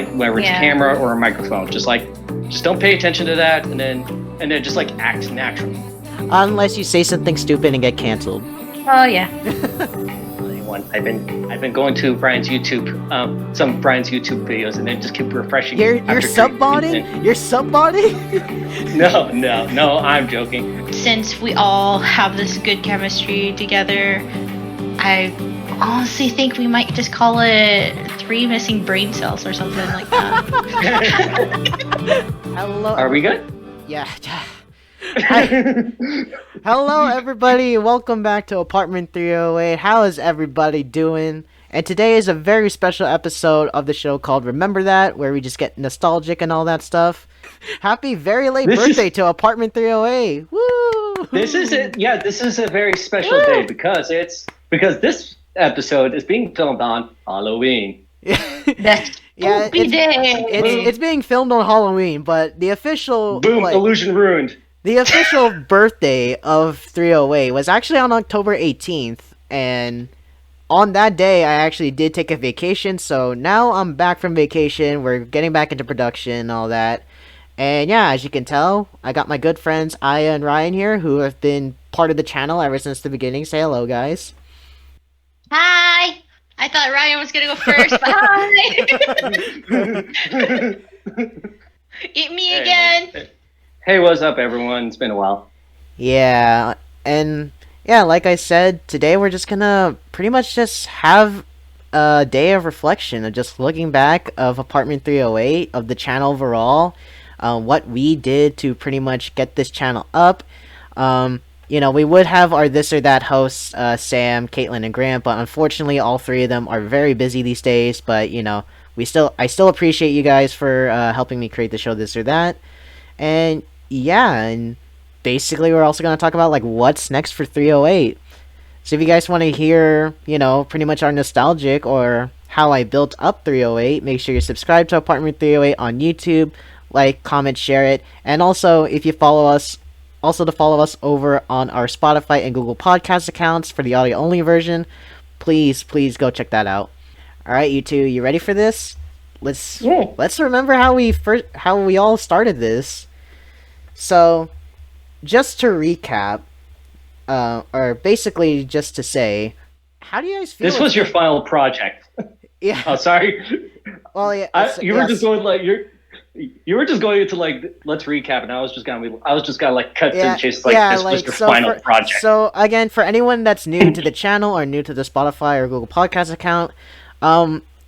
like whether it's camera or a microphone. Just don't pay attention to that, and then just like act natural. Unless you say something stupid and get canceled. Oh yeah. I've been going to Brian's YouTube, some of Brian's YouTube videos, and then just keep refreshing. You're subbotting? You're subbotting? No, I'm joking. Since we all have this good chemistry together, I honestly think we might just call it 3 missing brain cells or something like that. Hello. Are we good? Yeah. Hello everybody, welcome back to Apartment 308. How is everybody doing? And today is a very special episode of the show called Remember That, where we just get nostalgic and all that stuff. Happy very late birthday to Apartment 308. Woo! This is a very special day because this episode is being filmed on Halloween. That's it's being filmed on Halloween, but the official illusion ruined. The official birthday of 308 was actually on October 18th, and on that day I actually did take a vacation, so now I'm back from vacation, we're getting back into production and all that. And yeah, as you can tell, I got my good friends Aya and Ryan here, who have been part of the channel ever since the beginning. Say hello, guys. Hi! I thought Ryan was gonna go first, but hi! Eat me again! Hey, what's up, everyone? It's been a while. Yeah, and yeah, like I said, today we're just gonna pretty much just have a day of reflection of just looking back of Apartment 308, of the channel overall, what we did to pretty much get this channel up. We would have our this or that hosts, Sam, Caitlin, and Grant, but unfortunately all three of them are very busy these days, but I still appreciate you guys for helping me create the show This or That. And yeah, and basically we're also going to talk about like what's next for 308. So if you guys want to hear, pretty much our nostalgic or how I built up 308, make sure you subscribe to Apartment 308 on YouTube, like, comment, share it, and also if you follow us, to follow us over on our Spotify and Google Podcast accounts for the audio only version. Please go check that out. All right, you two, you ready for this? Let's remember how we all started this. So, just to recap, or basically just to say, how do you guys feel? This was your final project. Yeah. Oh, sorry. Well, yeah. You were just going like you were just going into like let's recap, and I was just gonna like cut to the chase this was your final project. So again, for anyone that's new to the channel or new to the Spotify or Google Podcast account,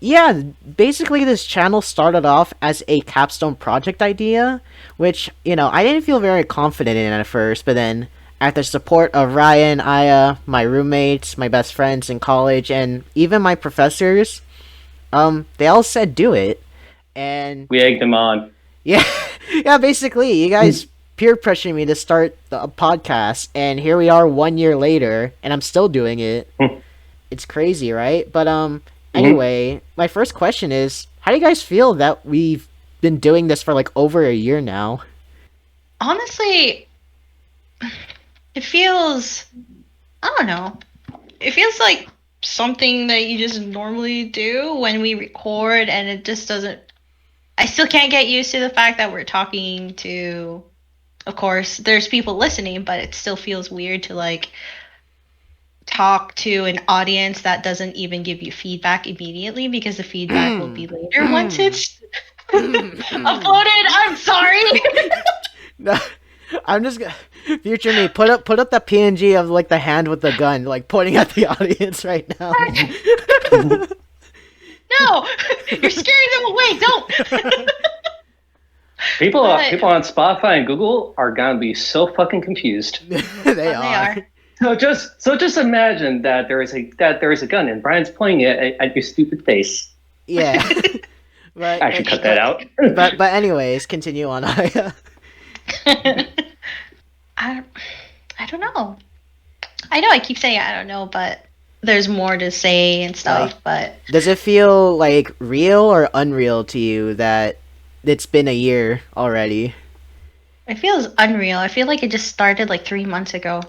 yeah, basically this channel started off as a capstone project idea, which, I didn't feel very confident in at first, but then after the support of Ryan, Aya, my roommates, my best friends in college, and even my professors, they all said do it, and we egged them on. Yeah, yeah, basically, you guys peer pressured me to start a podcast, and here we are 1 year later, and I'm still doing it. It's crazy, right? But, anyway, my first question is, how do you guys feel that we've been doing this for like over a year now? Honestly, it feels, I don't know, it feels like something that you just normally do when we record, and it just doesn't, I still can't get used to the fact that we're talking to, of course, there's people listening, but it still feels weird to like talk to an audience that doesn't even give you feedback immediately, because the feedback will be later once it's uploaded. I'm sorry. No, I'm just gonna future me put up that PNG of like the hand with the gun like pointing at the audience right now. No, you're scaring them away. Don't. People on Spotify and Google are gonna be so fucking confused. They are. So just imagine that there is a gun and Brian's pointing it at your stupid face. Yeah. But, I should cut that out. But anyways, continue on. I don't know. I know I keep saying I don't know, but there's more to say and stuff. But does it feel like real or unreal to you that it's been a year already? It feels unreal. I feel like it just started like 3 months ago.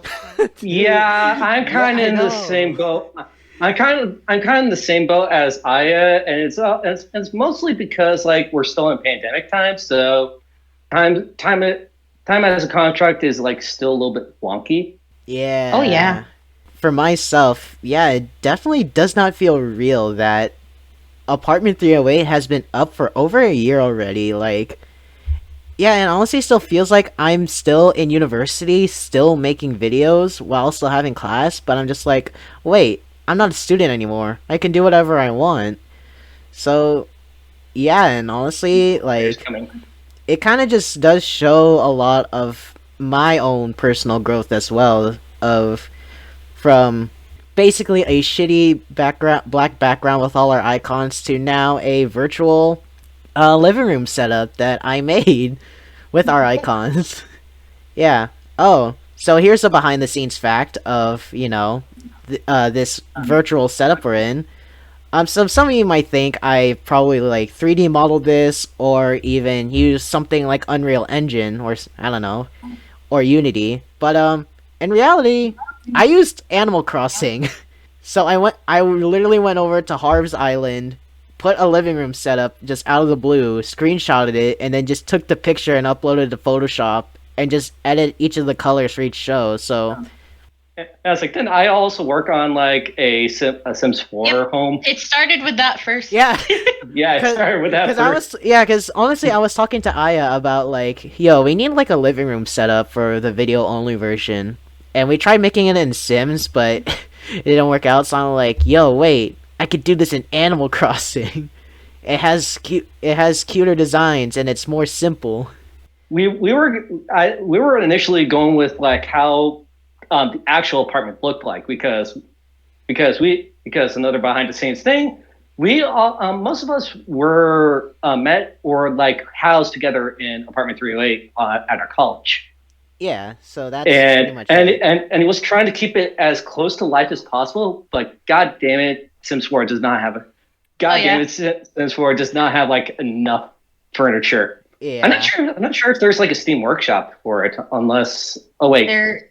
Yeah, I'm kind of in the same boat. I'm kind of in the same boat as Aya, and it's mostly because like we're still in pandemic time, so time as a contract is like still a little bit wonky. Yeah. Oh yeah. For myself, yeah, it definitely does not feel real that Apartment 308 has been up for over a year already. Like, yeah, and honestly, still feels like I'm still in university, still making videos while still having class. But I'm just like, wait, I'm not a student anymore. I can do whatever I want. So, yeah, and honestly, like, it kind of just does show a lot of my own personal growth as well. Of from basically a shitty black background with all our icons to now a virtual living room setup that I made with our icons. Yeah. Oh, so here's a behind the scenes fact of, this virtual setup we're in. So some of you might think I probably like 3D modeled this or even used something like Unreal Engine or I don't know, or Unity. But in reality, I used Animal Crossing. So I literally went over to Harv's Island, put a living room setup just out of the blue, screenshotted it, and then just took the picture and uploaded to Photoshop and just edited each of the colors for each show. So I was like, then I also work on like a Sims 4 home. It started with that first. Yeah. Yeah, it started with that first. Because honestly, I was talking to Aya about like, yo, we need like a living room setup for the video only version. And we tried making it in Sims, but it didn't work out. So I'm like, yo, wait, I could do this in Animal Crossing. It has cuter designs and it's more simple. We were initially going with like how the actual apartment looked like because another behind the scenes thing. We all, most of us were met or like housed together in apartment 308 at our college. Yeah, so that's pretty much it. And he was trying to keep it as close to life as possible, but god damn it, Sims 4 does not have Sims 4 does not have like enough furniture. Yeah. I'm not sure if there's like a Steam Workshop for it, unless there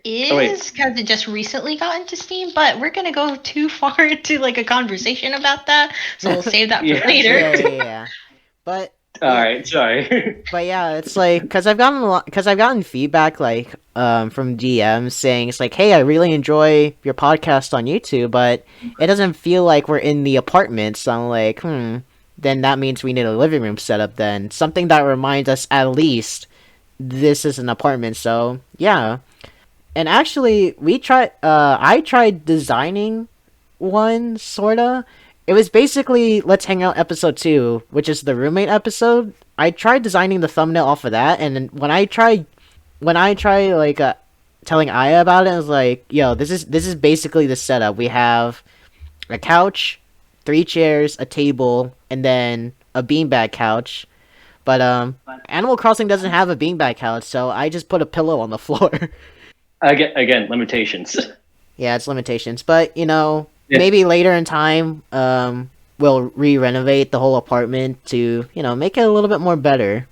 is, because it just recently got into Steam, but we're gonna go too far into like a conversation about that, so we'll save that for later. Yeah. But all right, sorry. But yeah, it's like because I've gotten feedback like from DMs saying it's like, hey, I really enjoy your podcast on YouTube, but it doesn't feel like we're in the apartment. So I'm like, then that means we need a living room setup. Then something that reminds us at least this is an apartment. So yeah. And actually, I tried designing one, sorta. It was basically Let's Hang Out episode 2, which is the roommate episode. I tried designing the thumbnail off of that, and when I tried like telling Aya about it, I was like, yo, this is basically the setup. We have a couch, 3 chairs, a table, and then a beanbag couch. But Animal Crossing doesn't have a beanbag couch, so I just put a pillow on the floor. Again, limitations. Yeah, it's limitations, but maybe later in time, we'll re-renovate the whole apartment to make it a little bit more better.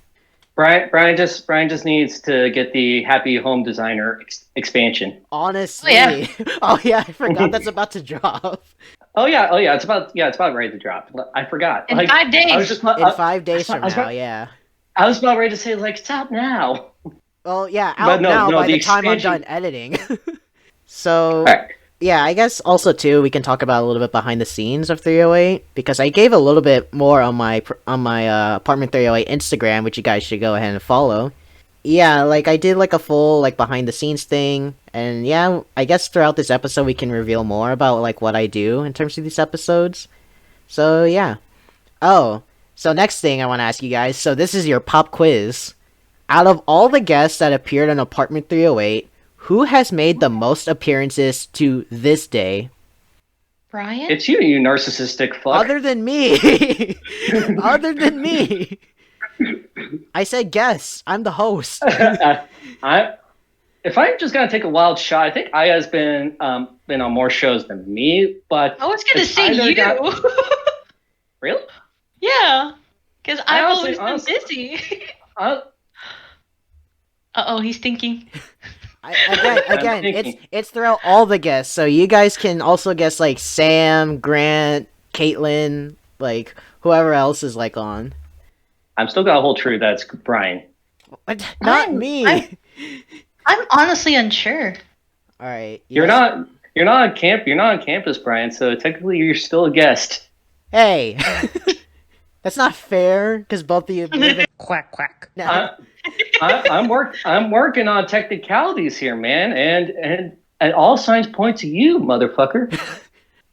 Brian just needs to get the Happy Home Designer expansion. Honestly, oh yeah, I forgot that's about to drop. Oh yeah, it's about ready to drop. I forgot. In 5 days. In 5 days from now, yeah. I was about ready to say like stop now. Well, yeah, out now by the time I'm done editing. So, yeah, I guess also too we can talk about a little bit behind the scenes of 308 because I gave a little bit more on my Apartment 308 Instagram, which you guys should go ahead and follow. Yeah, like I did like a full like behind the scenes thing, and yeah, I guess throughout this episode we can reveal more about like what I do in terms of these episodes. So yeah. Oh, so next thing I want to ask you guys. So this is your pop quiz. Out of all the guests that appeared on Apartment 308, who has made the most appearances to this day? Brian? It's you narcissistic fuck. Other than me. Other than me. I said guess. I'm the host. If I'm just gonna take a wild shot, I think Aya's been on more shows than me, but I was gonna say you. Really? Yeah, because I've always been busy. He's thinking. Again, thinking. it's throughout all the guests, so you guys can also guess like Sam, Grant, Caitlin, like whoever else is like on. I'm still gonna hold true. That's Brian. What? Not I'm- me. I'm honestly unsure. All right, You're not. You're not on camp. You're not on campus, Brian. So technically, you're still a guest. Hey, that's not fair because both of you live in Quack, quack. no. I'm working on technicalities here, man, and all signs point to you, motherfucker.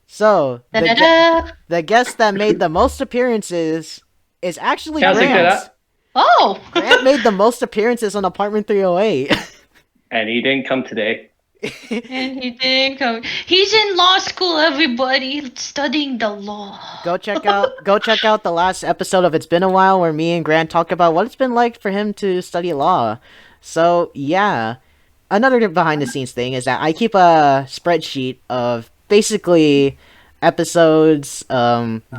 So Da-da-da. the guest that made the most appearances is actually Can I take that Grant. out? Oh! Grant made the most appearances on Apartment 308. And he didn't come today. And he didn't come. He's in law school, everybody, studying the law. Go check out the last episode of It's Been a While where me and Grant talk about what it's been like for him to study law. So yeah. Another behind the scenes thing is that I keep a spreadsheet of basically episodes,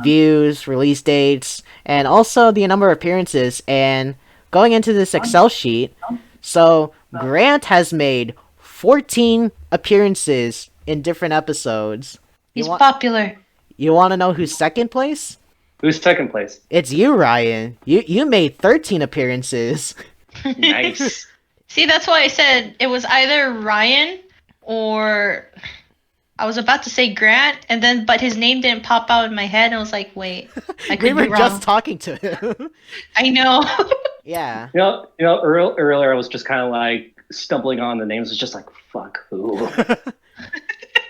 views, release dates, and also the number of appearances. And going into this Excel sheet, so Grant has made 14 appearances in different episodes. He's popular. You want to know who's second place? Who's second place? It's you, Ryan. You made 13 appearances. Nice. See, that's why I said it was either Ryan or I was about to say Grant, and then but his name didn't pop out in my head, and I was like, wait, I We could were be wrong. just talking to him. I know. Yeah. Earlier I was just kind of like stumbling on the names. It's just like, fuck who?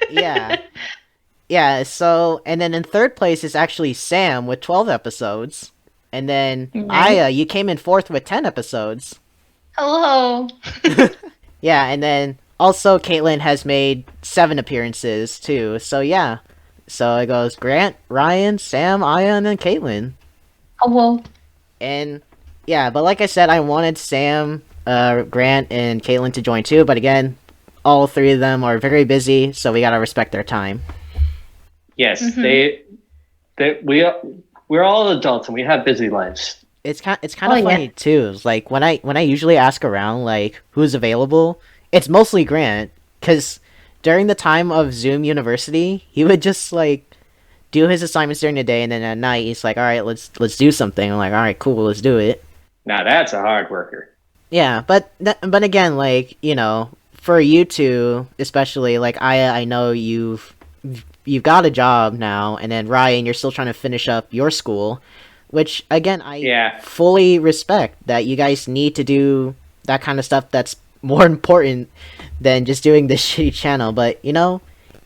Yeah. Yeah, so, and then in third place is actually Sam with 12 episodes. And then Nice. Aya, you came in fourth with 10 episodes. Hello. Yeah, and then also Caitlin has made 7 appearances too. So yeah. So it goes Grant, Ryan, Sam, Aya, and then Caitlin. Hello. And yeah, but like I said, I wanted Sam, Grant, and Caitlin to join too. But again, all 3 of them are very busy, so we gotta respect their time. Yes, Mhm. we're all adults and we have busy lives. It's kind of Oh, yeah. funny too. It's like when I usually ask around like who's available, it's mostly Grant because during the time of Zoom University, he would just like do his assignments during the day, and then at night he's like, "All right, let's do something." I'm like, "All right, cool, let's do it." Now that's a hard worker. Yeah, but again, like for you two especially, like I know you've got a job now, and then Ryan, you're still trying to finish up your school, which again I Yeah. fully respect that you guys need to do that kind of stuff. That's more important than just doing this shitty channel. But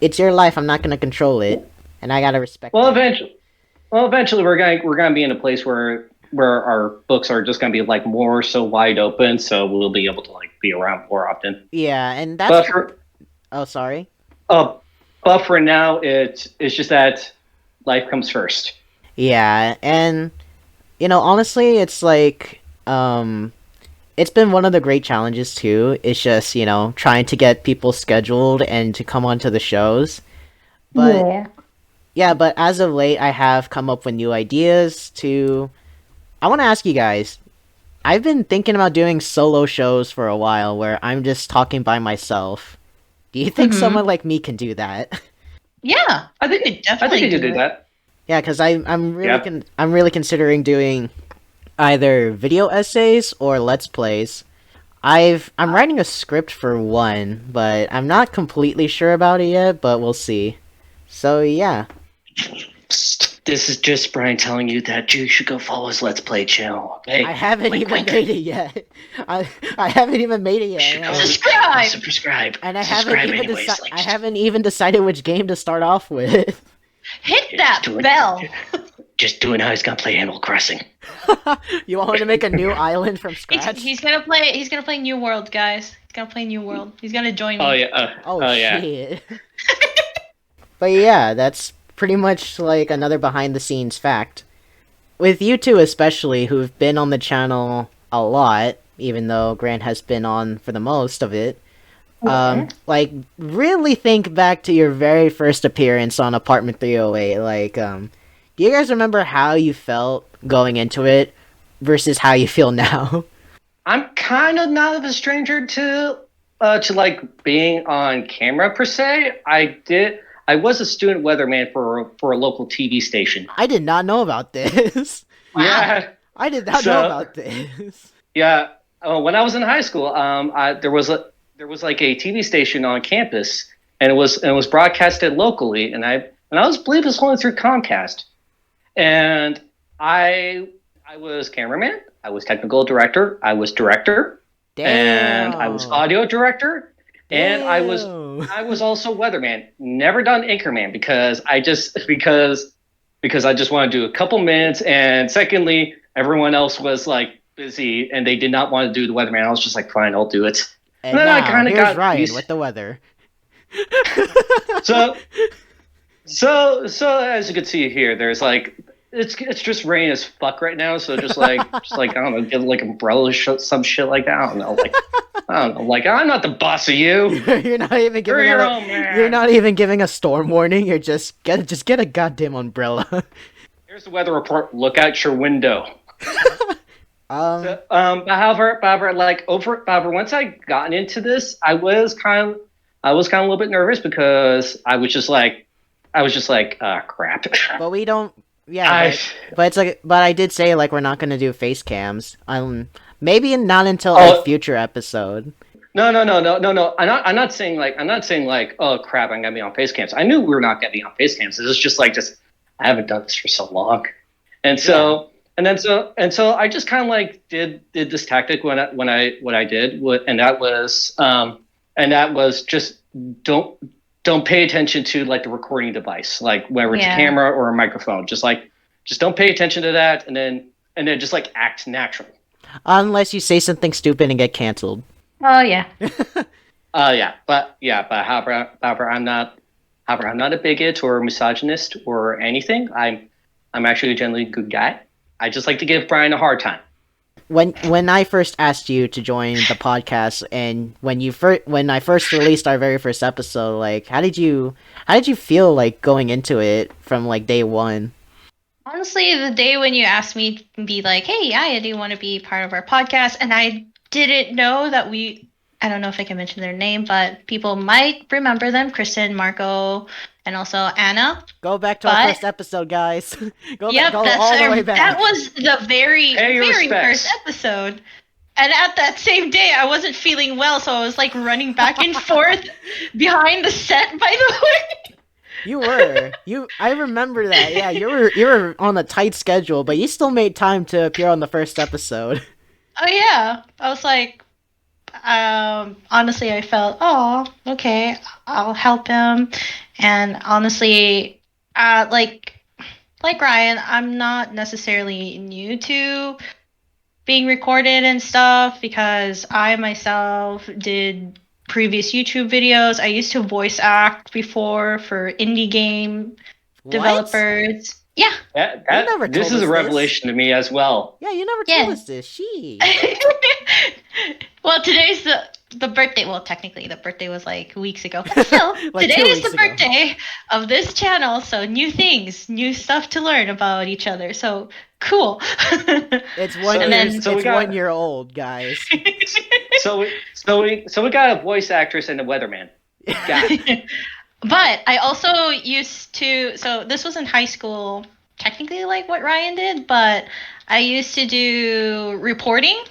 it's your life. I'm not gonna control it, and I gotta respect. Well, that. eventually we're gonna be in a place where our books are just gonna be like more so wide open, so we'll be able to like be around more often. Yeah, and But that's. for Oh, sorry. but for now, it's just that life comes first. Yeah, and honestly, it's like it's been one of the great challenges too. It's just trying to get people scheduled and to come onto the shows. But yeah, but as of late, I have come up with new ideas to. I want to ask you guys. I've been thinking about doing solo shows for a while where I'm just talking by myself. Do you think Mhm. someone like me can do that? Yeah, I think could definitely you could do it. that. Yeah, because I'm really Yeah. I'm really considering doing either video essays or let's plays. I'm writing a script for one, but I'm not completely sure about it yet. But we'll see. So yeah, This is just Brian telling you that you should go follow his Let's Play channel. Okay. I haven't Wink, even wink. made it yet. I haven't even made it You should yet, go Subscribe! Subscribe. and I Subscribe haven't even anyways, like, I haven't even decided which game to start off with. Hit that do it. bell. Just doing how he's gonna play Animal Crossing. You want me to make a new island from scratch? He's gonna play. He's gonna play New World, guys. He's gonna play New World. He's gonna join me. Oh yeah. Oh, yeah. shit. But yeah, that's pretty much like another behind the scenes fact. With you two especially, who've been on the channel a lot, even though Grant has been on for the most of it. Like really think back to your very first appearance on Apartment 308. Like, do you guys remember how you felt going into it versus how you feel now? I'm kind of not a stranger to to like being on camera per se. I was a student weatherman for a local TV station. I did not know about this. Wow. Yeah. I did not know about this. Yeah. When I was in high school, there was like a TV station on campus, and it was broadcasted locally, and I was believe it was only through Comcast, and I was cameraman, I was technical director, I was director, Damn. and I was audio director, and Damn. I was also weatherman. Never done anchorman because I just want to do a couple minutes, and secondly, everyone else was like busy and they did not want to do the weatherman. I was just like, fine, I'll do it. And then I now, kinda here's got Ryan used- with the weather. So as you can see here, there's like it's just rain as fuck right now. So just like I don't know, get like umbrella some shit like that. I don't know. Like I'm not the boss of you. You're not even You're giving your out own man. You're not even giving a storm warning. You're just get a goddamn umbrella. Here's the weather report. Look out your window. Um, But however, once I gotten into this, I was kind of a little bit nervous because I was just like, crap. but we don't. Yeah, I, but it's like, but I did say like we're not gonna do face cams. Maybe not until Oh. a future episode. no. I'm not saying like, oh crap, I'm gonna be on face cams. I knew we were not gonna be on face cams. It was just I haven't done this for so long, and so I just kind of like did this tactic what I did, and that was just don't pay attention to like the recording device, like whether it's a camera or a microphone. Just don't pay attention to that, and then just like act natural. Unless you say something stupid and get canceled. Oh yeah. But however, I'm not a bigot or a misogynist or anything. I'm actually a generally good guy. I just like to give Brian a hard time. When I first asked you to join the podcast, and when I first released our very first episode, like how did you feel like going into it from like day one? Honestly, the day when you asked me to be like, hey, I do want to be part of our podcast, and I didn't know that I don't know if I can mention their name, but people might remember them, Kristen, Marco, and also Anna. Go back to our first episode, guys. Go all the way back. That was the very, Pay very respects. first episode. And at that same day, I wasn't feeling well, so I was like running back and forth behind the set, by the way. You were. I remember that. Yeah, you were on a tight schedule, but you still made time to appear on the first episode. Oh yeah. I was like, honestly, I felt, oh, okay, I'll help him. And honestly, like Ryan, I'm not necessarily new to being recorded and stuff because I myself did previous YouTube videos. I used to voice act before for indie game developers. Yeah. This is a revelation to me as well. Yeah, you never told us this. Well, today's the birthday. Well, technically, the birthday was like weeks ago. But still, Like today 2 is the weeks ago. birthday of this channel. So new things, new stuff to learn about each other. So cool. It's one And then- so we it's got- 1 year old, guys. So we got a voice actress and a weatherman. Got it. But I also used to. So this was in high school, technically like what Ryan did. But I used to do reporting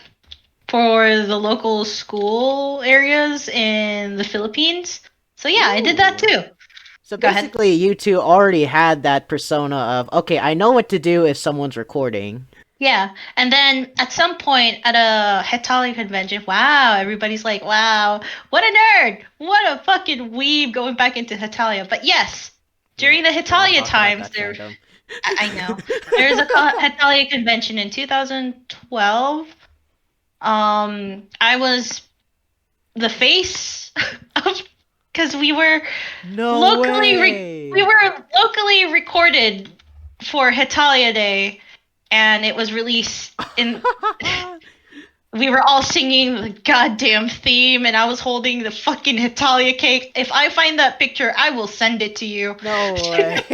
for the local school areas in the Philippines. So yeah, I did that too. So Go ahead. basically, you two already had that persona of, okay, I know what to do if someone's recording. Yeah, and then at some point at a Hetalia convention, wow, everybody's like, wow, what a nerd! What a fucking weeb going back into Hetalia. But yes, during the Hetalia times, there, I know, there was a Hetalia convention in 2012. I was the face of, because we were No locally way. we were locally recorded for Hetalia Day, and it was released in. We were all singing the goddamn theme, and I was holding the fucking Hetalia cake. If I find that picture, I will send it to you. No way.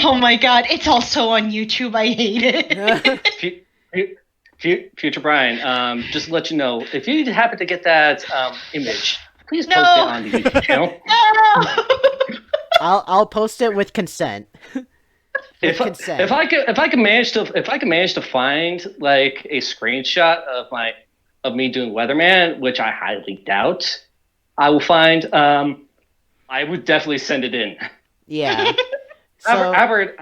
Oh my god, it's also on YouTube. I hate it. If Future Brian, just to let you know, if you happen to get that image, please post it No. on the YouTube channel. No. I'll post it with consent. With If consent. if I can manage to find like a screenshot of me doing Weatherman, which I highly doubt, I will find. I would definitely send it in. Yeah. So However,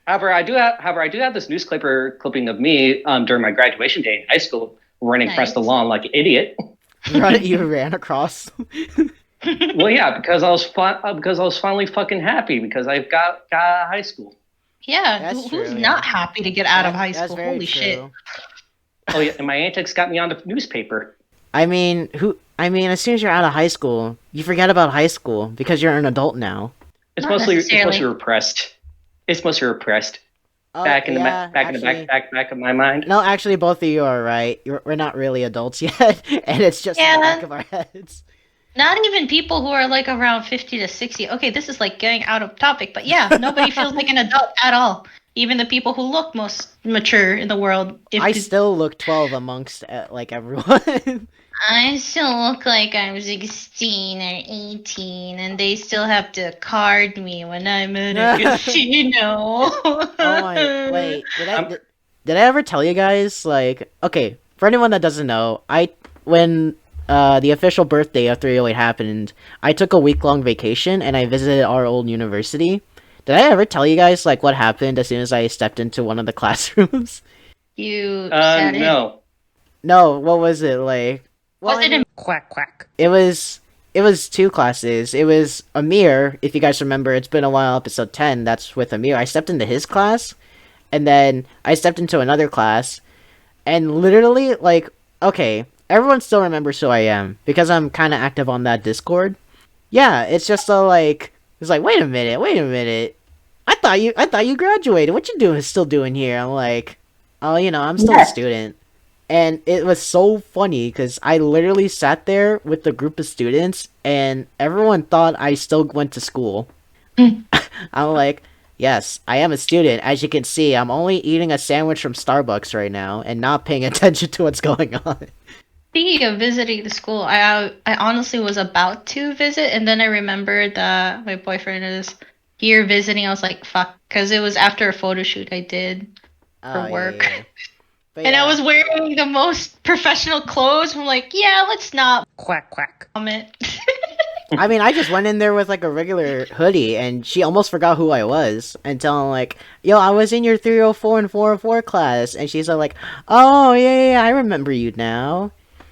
I do have this newspaper clipping of me during my graduation day in high school, running across the Nice. lawn like an idiot. you ran across. Well, yeah, because because I was finally fucking happy because I got out of high school. Yeah, That's who's true, not yeah. happy to get out of That- high that's school? very Holy shit. true. Oh yeah, and my antics got me on the newspaper. I mean, as soon as you're out of high school, you forget about high school because you're an adult now. It's Not mostly necessarily. repressed. It's mostly repressed. Oh, Back in yeah, the back in actually- the back of my mind. No, actually, both of you are right. We're not really adults yet, and it's just in the Yeah. back of our heads. Not even people who are like around 50 to 60. Okay, this is like getting out of topic, but yeah, nobody feels like an adult at all. Even the people who look most mature in the world. I still look 12 amongst like everyone. I still look like I'm 16 or 18, and they still have to card me when I'm at a casino. Oh my! Wait, did I ever tell you guys? Like, okay, for anyone that doesn't know, when the official birthday of 308 happened, I took a week-long vacation and I visited our old university. Did I ever tell you guys like what happened as soon as I stepped into one of the classrooms? You sat in. No. No, what was it like? Well, Was it in Quack quack. It was two classes. It was Amir, if you guys remember, it's been a while, episode 10, that's with Amir. I stepped into his class, and then I stepped into another class, and literally, like, okay, everyone still remembers who I am, because I'm kind of active on that Discord. Yeah, it's just so, like, it's like, wait a minute. I thought you graduated. What you still doing here? I'm like, oh, I'm still a student. And it was so funny because I literally sat there with a group of students and everyone thought I still went to school. I'm like, yes, I am a student. As you can see, I'm only eating a sandwich from Starbucks right now and not paying attention to what's going on. Speaking of visiting the school, I honestly was about to visit, and then I remembered that my boyfriend is here visiting. I was like, fuck, because it was after a photo shoot I did. Oh, work. But And I yeah. was wearing the most professional clothes. I'm like, yeah, let's not Quack quack. comment. I mean, I just went in there with like a regular hoodie, and she almost forgot who I was until I'm like, "Yo, I was in your 304 and 404 class," and she's like, "Oh yeah, I remember you now."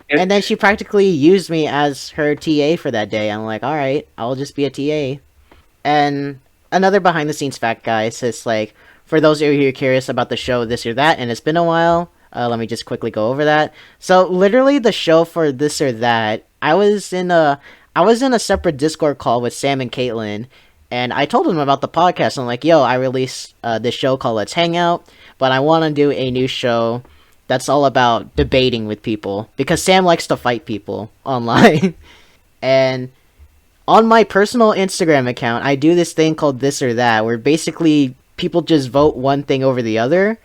And then she practically used me as her TA for that day. I'm like, "All right, I'll just be a TA." And another behind the scenes fact, guys, is like, for those of you who are curious about the show This or That, and it's been a while, let me just quickly go over that. So literally, the show for This or That, I was in a separate Discord call with Sam and Caitlin, and I told them about the podcast. I'm like, yo, I released this show called Let's Hang Out, but I want to do a new show that's all about debating with people, because Sam likes to fight people online. And on my personal Instagram account, I do this thing called This or That, where basically people just vote one thing over the other,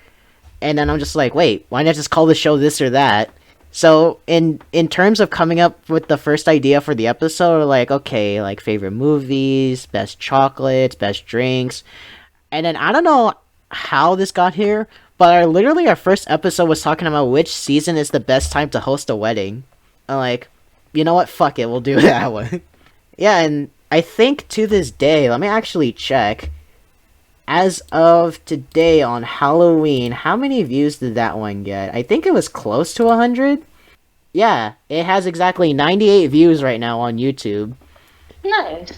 and then I'm just like, wait, why not just call the show This or That? So in terms of coming up with the first idea for the episode, like, okay, like favorite movies, best chocolates, best drinks, and then I don't know how this got here, but our first episode was talking about which season is the best time to host a wedding. I'm like, you know what, fuck it, we'll do that one. Yeah, and I think to this day, let me actually check. As of today on Halloween, how many views did that one get? I think it was close to 100. Yeah, it has exactly 98 views right now on YouTube. Nice.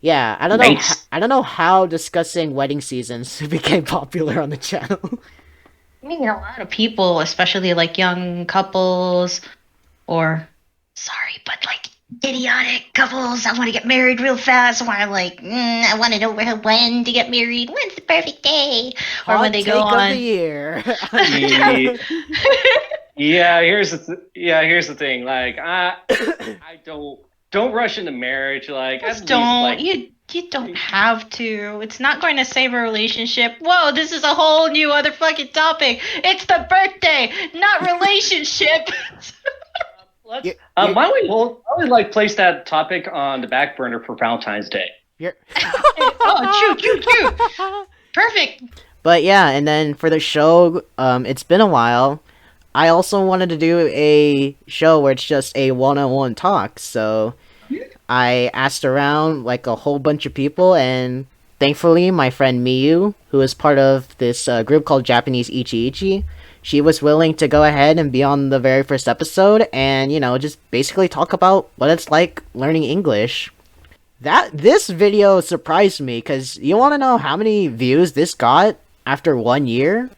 Yeah, I don't know. Nice. I don't know how discussing wedding seasons became popular on the channel. I mean, a lot of people, especially like young couples, or sorry, but like idiotic couples that want to get married real fast. Where I'm like, I want to know when to get married. When's the perfect day? Or when Hot they take go of on. the year. Yeah, here's the thing. Like, I don't rush into marriage. Like, Just at don't. least, like, You don't have to. It's not going to save a relationship. Whoa, this is a whole new other fucking topic. It's the birthday, not relationship. Let's, You- why don't we like place that topic on the back burner for Valentine's Day? You're... Oh, true. Perfect. But yeah, and then for the show, it's been a while. I also wanted to do a show where it's just a one-on-one talk, so I asked around like a whole bunch of people, and thankfully my friend Miyu, who is part of this group called Japanese Ichi Ichi, she was willing to go ahead and be on the very first episode and, just basically talk about what it's like learning English. This video surprised me, because you want to know how many views this got after 1 year?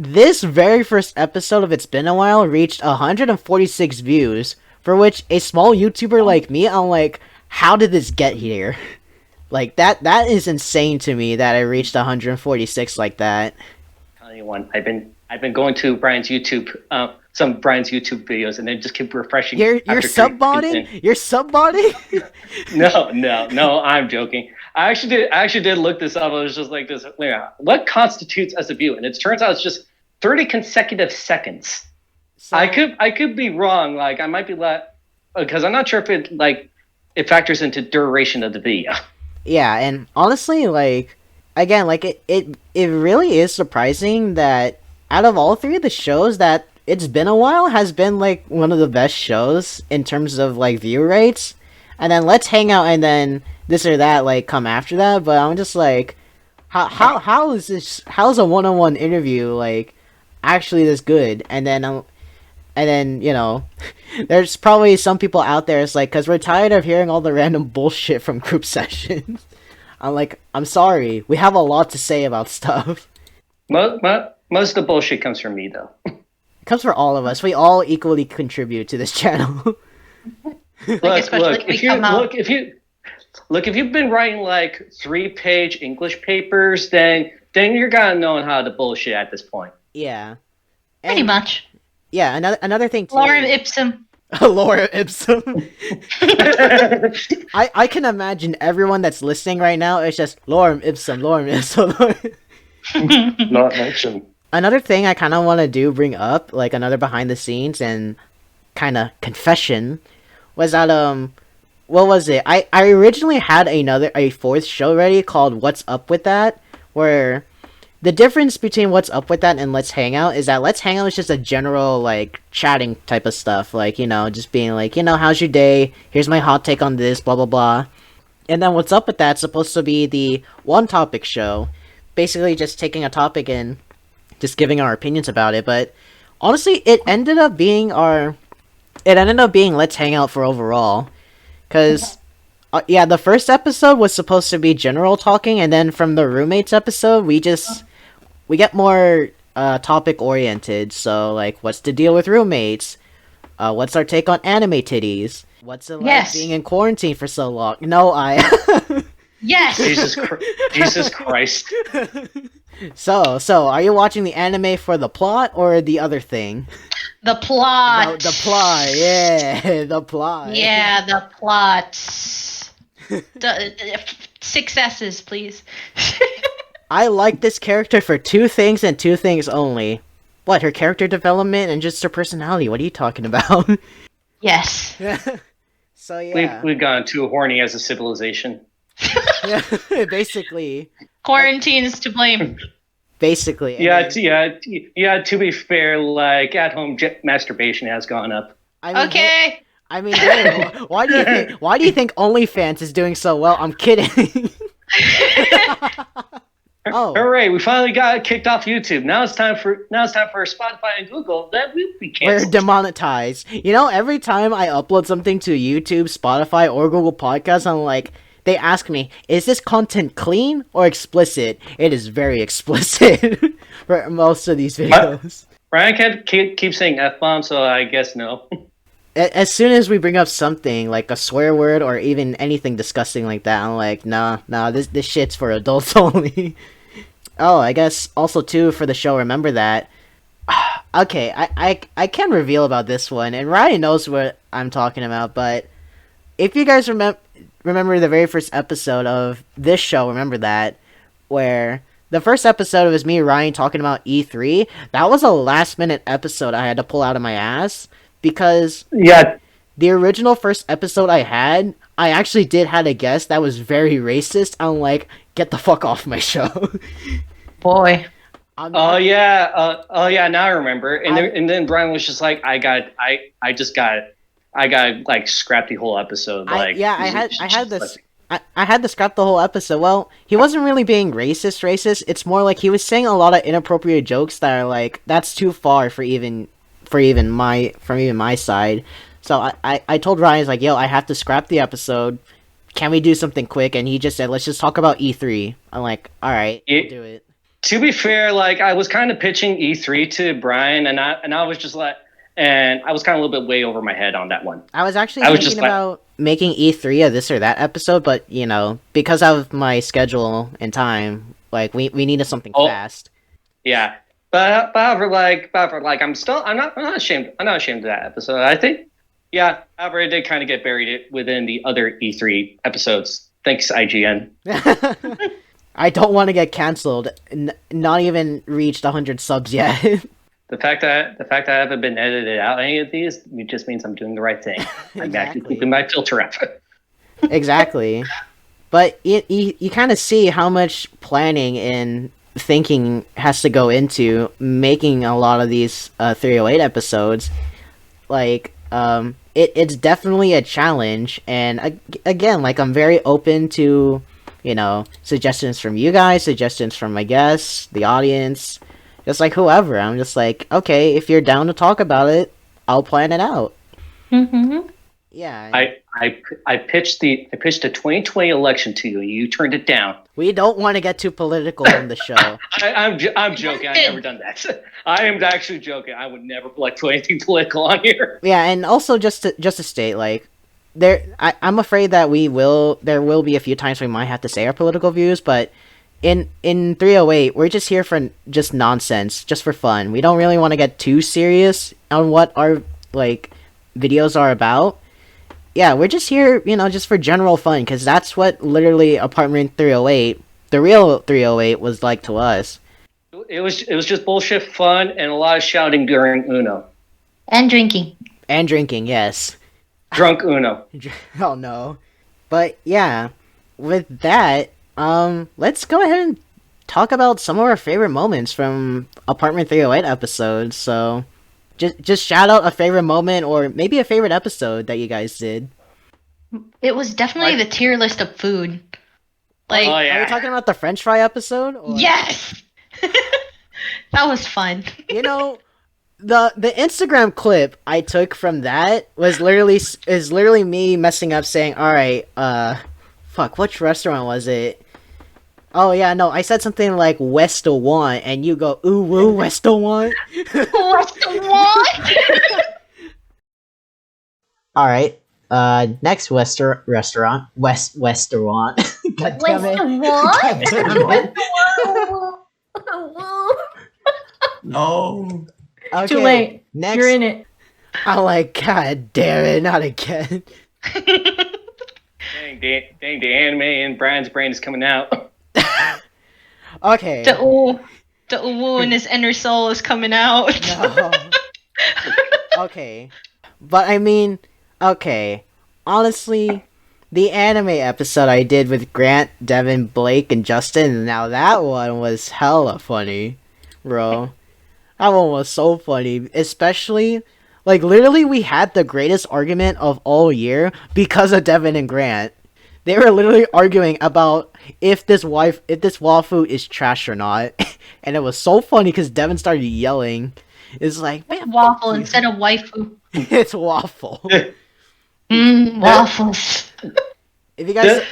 This very first episode of It's Been a While reached 146 views, for which a small YouTuber like me, I'm like, how did this get here? Like, that is insane to me that I reached 146 like that. Tell you one, I've been going to Brian's YouTube, some Brian's YouTube videos, and they just keep refreshing. You're subbotting? You're subbotting? No, I'm joking. I actually did look this up. I was just like this. What constitutes as a view? And it turns out it's just 30 consecutive seconds. So, I could be wrong. Like I might be because I'm not sure if it factors into duration of the video. yeah, and honestly, like, again, like, it really is surprising that out of all three of the shows that It's Been a While has been, like, one of the best shows in terms of, like, view rates. And then Let's Hang Out and then this or that, like, come after that. But I'm just like, how is a one-on-one interview, like, actually this good? And then, there's probably some people out there, it's like, because we're tired of hearing all the random bullshit from group sessions. I'm like, I'm sorry. We have a lot to say about stuff. Most of the bullshit comes from me, though. It comes from all of us. We all equally contribute to this channel. If you've been writing like 3-page English papers, then you're gonna know how to bullshit at this point. Yeah. Pretty much. Yeah, another thing too. Lorem ipsum. Lorem ipsum. I can imagine everyone that's listening right now is just lorem ipsum, lorem ipsum. Not mentioned. Another thing I kind of want to bring up, like another behind the scenes and kind of confession, was that what was it? I originally had a fourth show ready called What's Up With That, where the difference between What's Up With That and Let's Hang Out is that Let's Hang Out is just a general, like, chatting type of stuff, like, just being like, how's your day? Here's my hot take on this, blah blah blah. And then What's Up With That's supposed to be the one topic show, basically just taking a topic and just giving our opinions about it. But honestly, it ended up being Let's Hang Out for overall, because the first episode was supposed to be general talking, and then from the roommates episode we get more topic oriented. So, like, what's the deal with roommates, what's our take on anime titties, what's it like being in quarantine for so long. Yes. Jesus Christ. So, are you watching the anime for the plot or the other thing? The plot. No, the plot, yeah, the plot. Yeah, the plot. 6 S's, please. I like this character for 2 things and 2 things only. What, her character development and just her personality? What are you talking about? Yes. So, yeah. We've gone too horny as a civilization. Yeah, basically. Quarantine's to blame. Basically. Yeah, to be fair, like, at-home masturbation has gone up. Okay. Hey, why do you think OnlyFans is doing so well? I'm kidding. Oh, hooray! We finally got kicked off YouTube. Now it's time for Spotify and Google. That will be canceled. We're demonetized. Every time I upload something to YouTube, Spotify, or Google Podcasts, I'm like, they ask me, is this content clean or explicit? It is very explicit for most of these videos. Brian can't keep saying F-bomb, so I guess no. As soon as we bring up something like a swear word or even anything disgusting like that, I'm like, nah, this shit's for adults only. Oh, I guess also too for the show, remember that. Okay, I can reveal about this one, and Ryan knows what I'm talking about, but if you guys remember remember the very first episode of this show. Remember that where the first episode was me and Ryan talking about E3. That was a last minute episode I had to pull out of my ass because Yeah, the original first episode I had, I actually did had a guest that was very racist. I'm like, get the fuck off my show. Boy. I'm oh not- yeah, now I remember. And then Brian was just like, I got like scrap the whole episode. Like, I had to scrap the whole episode. Well, he wasn't really being racist. It's more like he was saying a lot of inappropriate jokes that are like that's too far for even my side. So I told Ryan, I was like, yo, I have to scrap the episode. Can we do something quick? And he just said, let's just talk about E3. I'm like, all right, we'll do it. To be fair, like I was kind of pitching E3 to Brian, and I was just like, and I was kind of a little bit way over my head on that one. I was actually I was thinking just like- about making E3 a this or that episode, but you know, because of my schedule and time, like we needed something Oh. fast. Yeah, but however, I'm not ashamed. I'm not ashamed of that episode. I think, yeah. However, it did kind of get buried within the other E3 episodes. Thanks, IGN. I don't want to get canceled. Not even reached 100 subs yet. The fact that I haven't been edited out any of these, it just means I'm doing the right thing. I'm actually Exactly. keeping my filter up. Exactly. But you kind of see how much planning and thinking has to go into making a lot of these 308 episodes. Like, it's definitely a challenge. And again, like, I'm very open to, you know, suggestions from you guys, suggestions from my guests, the audience, just like whoever. I'm just like, okay, if you're down to talk about it, I'll plan it out. Mm-hmm. Yeah. I pitched the 2020 election to you. You turned it down. We don't want to get too political on the show. I'm joking. I've never done that. I am actually joking. I would never put anything political on here. Yeah, and also just to state, like, I'm afraid that there will be a few times we might have to say our political views, but in 308, we're just here for just nonsense, just for fun. We don't really want to get too serious on what our like videos are about. Yeah, we're just here, you know, just for general fun, because that's what literally Apartment 308, the real 308, was like to us. It was just bullshit fun and a lot of shouting during Uno. And drinking. And drinking, yes. Drunk Uno. Oh no. But yeah, with that, let's go ahead and talk about some of our favorite moments from Apartment 308 episodes. So, just shout out a favorite moment or maybe a favorite episode that you guys did. It was definitely Like- the tier list of food. Like, Oh, Are yeah. we talking about the French fry episode? Or, yes! That was fun. You know, the Instagram clip I took from that was literally me messing up saying, "All right, fuck, which restaurant was it?" Oh yeah, no, I said something like Westawan, and you go, "Ooh woo, Westawan." What's the what? All right, next restaurant, Westaurant. God damn it! God damn it. No. Okay, Too late. Next, You're in it. I'm like, God damn it, not again. Dang, the anime in Brian's brain is coming out. Okay. the uwu in his inner soul is coming out. No. Okay. But I mean, okay. Honestly, the anime episode I did with Grant, Devin, Blake, and Justin, now that one was hella funny, bro. That one was so funny. Especially, like, literally we had the greatest argument of all year because of Devin and Grant. They were literally arguing about if this waffle is trash or not. And it was so funny because Devin started yelling. It's like, man, Waffle instead of waifu. it's waffle. Waffles. If you guys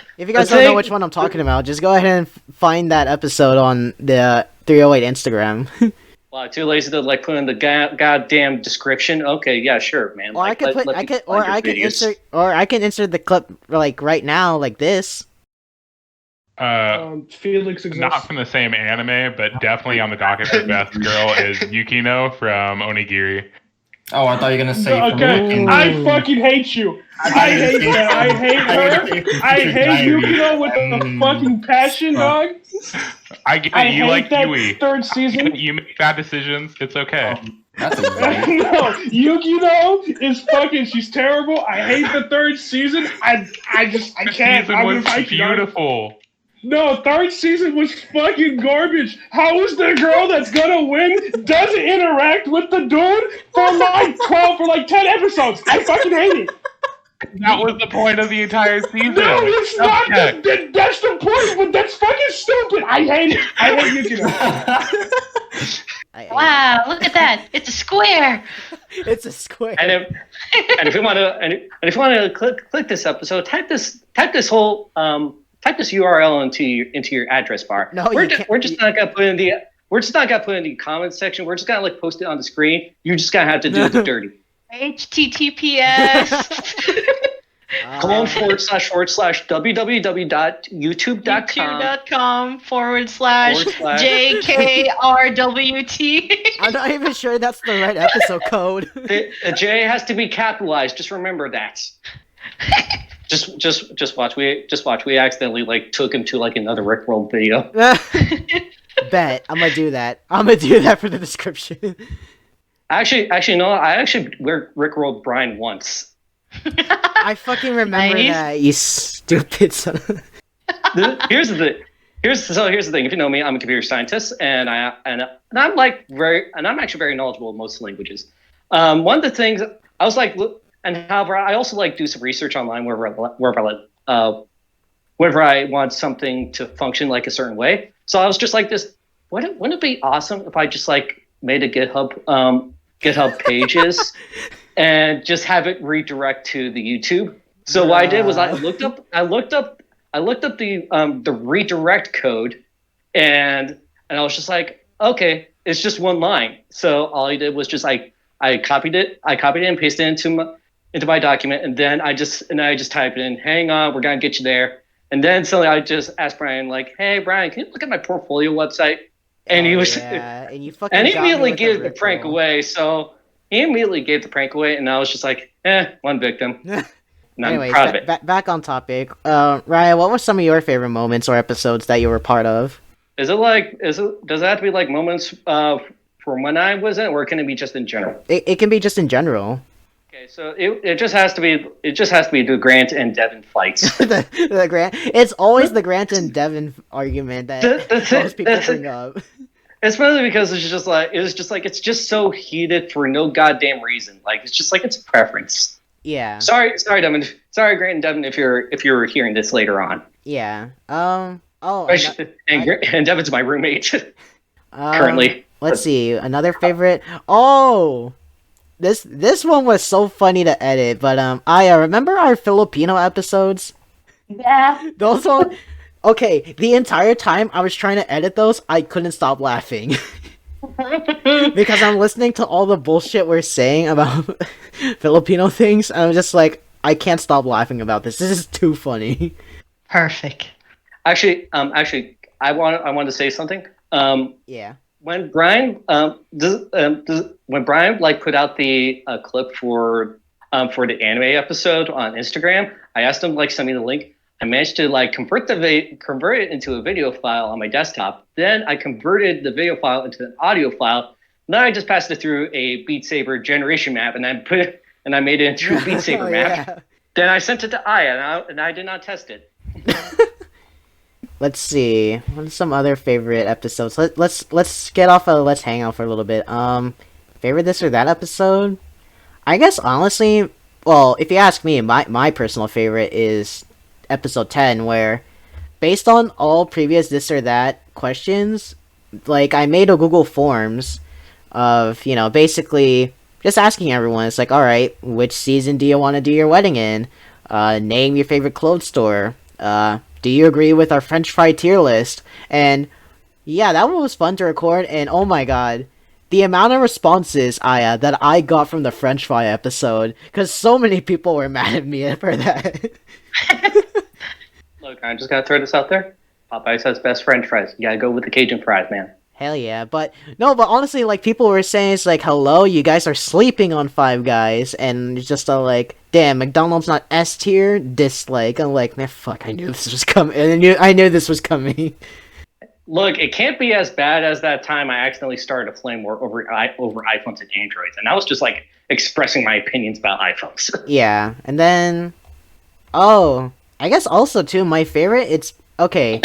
don't know which one I'm talking about, just go ahead and find that episode on the 308 Instagram. Wow, too lazy to put in the goddamn description. Okay, yeah, sure, man. Or I can insert the clip like right now, like this. Not Felix exists. from the same anime, but definitely on the docket for best girl is Yukino from Onigiri. Oh, I thought you were gonna say. Okay, Ooh. I fucking hate you. I hate that. I hate her. I hate Yukino with a fucking passion, dog. I get I it. You hate like that Yui. third season. You make bad decisions. It's okay. That's a right. No, Yukino is fucking. She's terrible. I hate the third season. I The can't. season I'm was gonna fight you, dog. beautiful. No, third season was fucking garbage. How is the girl that's gonna win doesn't interact with the dude for like 10 episodes? I fucking hate it. That was the point of the entire season. No, it's not. Okay. That's the point, but that's fucking stupid. I hate it. I hate Yukino. Wow, look at that! It's a square. It's a square. And if you want to click this episode, type this URL into your address bar. No, we're just not gonna put in the comments section. We're just gonna like post it on the screen. You're just gonna have to do the dirty. HTTPS. www.youtube.com/JKRWT. I'm not even sure that's the right episode code. The J has to be capitalized. Just remember that. Just watch. We accidentally like took him to like another Rickroll video. Bet. I'm gonna do that. I'm gonna do that for the description. Actually, no. I actually Rickrolled Brian once. I fucking remember Nice. that, you stupid son of... Here's the thing. Here's the thing. If you know me, I'm a computer scientist, and I'm actually very knowledgeable in most languages. One of the things I was like, and however, I also like do some research online wherever I want something to function like a certain way. So I was just like this. Wouldn't it be awesome if I just like made a GitHub pages and just have it redirect to the YouTube? So what I did was I looked up the redirect code, and I was just like, okay, it's just one line. So all I did was just I copied it and pasted it into my document, and then I just typed in, hang on, we're gonna get you there. And then suddenly I just asked Brian, like, hey Brian, can you look at my portfolio website? And he was and you fucking and he got me immediately with gave the the prank Rickroll. away. So he immediately gave the prank away, and I was just like, one victim. And I'm Anyways, proud of it. back on topic. Ryan, what were some of your favorite moments or episodes that you were part of? Does it have to be like moments from when I was in, or can it be just in general? It can be just in general. Okay, so it just has to be the Grant and Devin fights. the Grant. It's always the Grant and Devin argument that most people bring up. It's mainly because it's just so heated for no goddamn reason. Like it's just like it's a preference. Yeah. Sorry, Devin. Sorry, Grant and Devin, if you're hearing this later on. Yeah. Oh. And Devin's my roommate currently. Let's see. Another favorite. Oh. This one was so funny to edit, but I remember our Filipino episodes. Yeah. Those one. Okay, the entire time I was trying to edit those, I couldn't stop laughing. Because I'm listening to all the bullshit we're saying about Filipino things, and I'm just like, I can't stop laughing about this. This is too funny. Perfect. Actually, I want to say something. Yeah. When Brian when Brian like put out the clip for the anime episode on Instagram, I asked him like send me the link. I managed to like convert it into a video file on my desktop. Then I converted the video file into an audio file. Then I just passed it through a Beat Saber generation map, and I made it into a Beat Saber map. Yeah. Then I sent it to Aya, and I did not test it. Let's see. What are some other favorite episodes? Let's get off of Let's Hang Out for a little bit. Favorite this or that episode? I guess honestly, well, if you ask me, my personal favorite is episode 10, where based on all previous this or that questions, like I made a Google Forms of, basically just asking everyone. It's like, all right, which season do you want to do your wedding in? Name your favorite clothes store. Do you agree with our French fry tier list? And yeah, that one was fun to record, and oh my god, the amount of responses that I got from the French fry episode, because so many people were mad at me for that. Look, I just gotta throw this out there. Popeyes has best French fries. You gotta go with the Cajun fries, man. Hell yeah, but no, but honestly, like people were saying, it's like, hello, you guys are sleeping on Five Guys, and it's just like, damn, McDonald's not S tier, dislike. I'm like, man, fuck, I knew this was coming. I knew this was coming. Look, it can't be as bad as that time I accidentally started a flame war over iPhones and Androids, and I was just like expressing my opinions about iPhones. Yeah, and then, oh, I guess also too, my favorite. It's okay.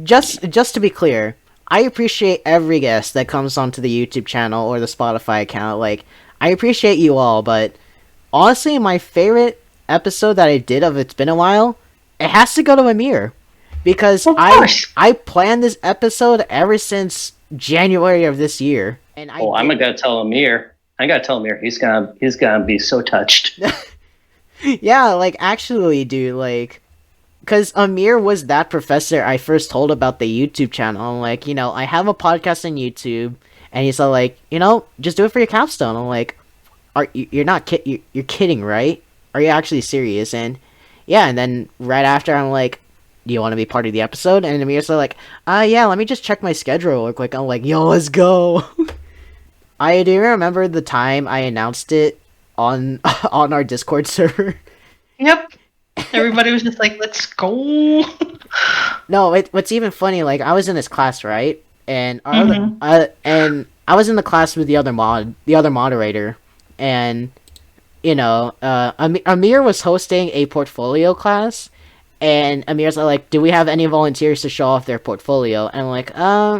Just to be clear, I appreciate every guest that comes onto the YouTube channel or the Spotify account. Like, I appreciate you all, but honestly, my favorite episode that I did of It's Been a While, it has to go to Amir. Because Of course. I planned this episode ever since January of this year. And I'm gonna tell Amir. I gotta tell Amir he's gonna be so touched. Yeah, like, actually, dude, like, because Amir was that professor I first told about the YouTube channel. I'm like, I have a podcast on YouTube, and he's all like, just do it for your capstone. I'm like, you're not you're kidding, right? Are you actually serious? And yeah, and then right after, I'm like, do you want to be part of the episode? And Amir's like, yeah, let me just check my schedule real quick. I'm like, yo, let's go. I do remember the time I announced it on our Discord server. Yep. Everybody was just like, let's go. No, what's even funny, like, I was in this class, right? And Mhm. and I was in the class with the other moderator, and Amir was hosting a portfolio class, and Amir's like, do we have any volunteers to show off their portfolio? And I'm like,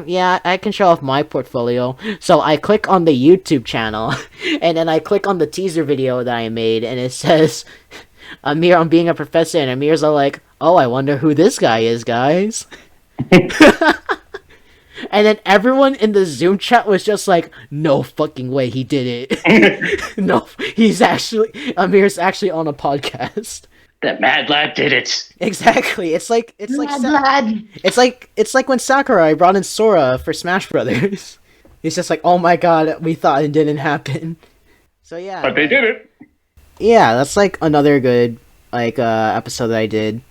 yeah, I can show off my portfolio. So I click on the YouTube channel, and then I click on the teaser video that I made, and it says, Amir on being a professor, and Amir's like, oh, I wonder who this guy is, guys. And then everyone in the Zoom chat was just like, no fucking way he did it. No, Amir's actually on a podcast. That mad lad did it. Exactly. It's like Lad. it's like when Sakurai brought in Sora for Smash Brothers. He's just like, oh my god, we thought it didn't happen. So yeah. But they did it. Yeah, that's like another good episode that I did.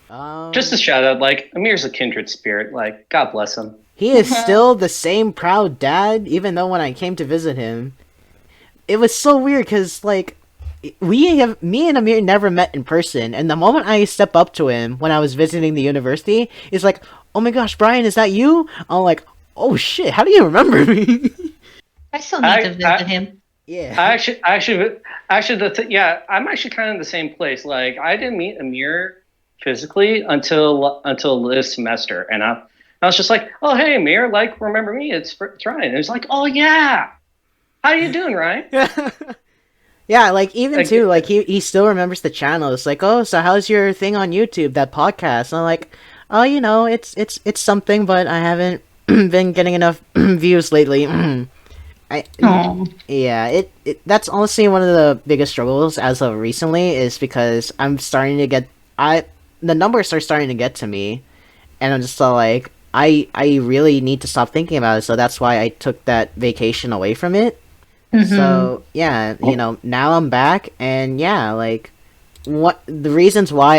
Just a shout out, like, Amir's a kindred spirit. Like, God bless him. He is still the same proud dad, even though when I came to visit him, it was so weird because, like, me and Amir never met in person, and the moment I step up to him when I was visiting the university, he's like, oh my gosh, Brian, is that you? I'm like, oh shit, how do you remember me? I still need to visit him. Yeah. Yeah, I'm actually kind of in the same place. Like, I didn't meet Amir physically until this semester, and I was just like, oh hey Amir, like, remember me? It's Ryan. And he's like, oh yeah, how you doing, Ryan? Yeah, like, even Like- too, like, he still remembers the channel. It's like, oh, so how's your thing on YouTube, that podcast? And I'm like, oh, it's something, but I haven't been getting enough views lately. Oh. Yeah, that's honestly one of the biggest struggles as of recently, is because I'm starting to get the numbers are starting to get to me, and I'm just like, I really need to stop thinking about it. So that's why I took that vacation away from it. So yeah, now I'm back, and yeah, like, what the reasons why